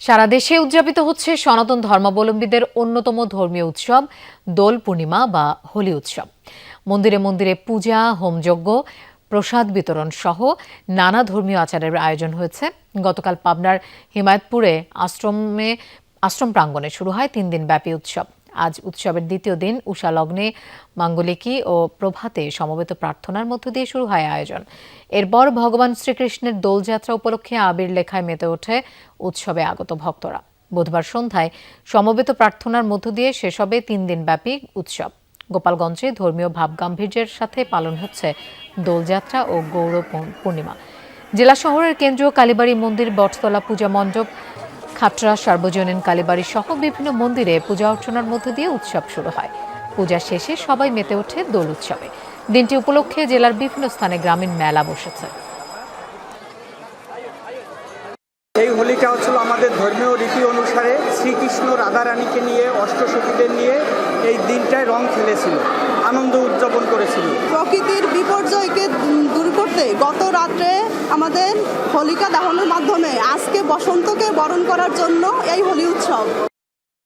সারা দেশে উদযাপিত হচ্ছে সনাতন ধর্মাবলম্বীদের অন্যতম ধর্মীয় উৎসব দোল পূর্ণিমা বা হোলি উৎসব। মন্দিরে মন্দিরে পূজা, হোমযজ্ঞ, প্রসাদ বিতরণ সহ নানা ধর্মীয় আচারের আয়োজন হয়েছে। গতকাল পাবনার হিমায়তপুরে আশ্রম প্রাঙ্গণে শুরু হয় 3 দিন ব্যাপী উৎসব। আজ উৎসবের দ্বিতীয় দিন উষা লগ্নে মাঙ্গলিকী ও প্রভাতে সমবেত প্রার্থনার মধ্য দিয়ে শুরু হয় আয়োজন। এরপর ভগবান শ্রীকৃষ্ণের দোলযাত্রা উপলক্ষে আবির লেখায় মেতে ওঠে উৎসবে আগত ভক্তরা। বুধবার সন্ধ্যায় সমবেত প্রার্থনার মধ্য দিয়ে শেষ হবে 3 দিন ব্যাপী উৎসব। গোপালগঞ্জে ধর্মীয় ভাবগাম্ভীর্যের সাথে পালন হচ্ছে দোলযাত্রা ও গৌর পূর্ণিমা। জেলা শহরের কেন্দ্রীয় কালীবাড়ি মন্দির, বটতলা পূজা মণ্ডপ, খাটরা সার্বজনীন কালীবাড়ি সহ বিভিন্ন মন্দিরে পূজা অর্চনার মধ্য দিয়ে উৎসব শুরু হয়। পূজা শেষে সবাই মেতে ওঠে দোল উৎসবে। দিনটি উপলক্ষে জেলার বিভিন্ন স্থানে গ্রামীণ মেলা বসেছে। এই হোলিটা হচ্ছিল আমাদের ধর্মীয় রীতি অনুসারে শ্রীকৃষ্ণ রাধারানীকে নিয়ে, অষ্টসখীদের নিয়ে এই দিনটায় রং খেলেছিল, আনন্দ উদযাপন করেছিল। প্রকৃতির বিপর্যয়কে দূর করতে গত রাত্রে আমাদের হোলিকা দাহনের মাধ্যমে আজকে বসন্তকে বরণ করার জন্য এই হোলি উৎসব।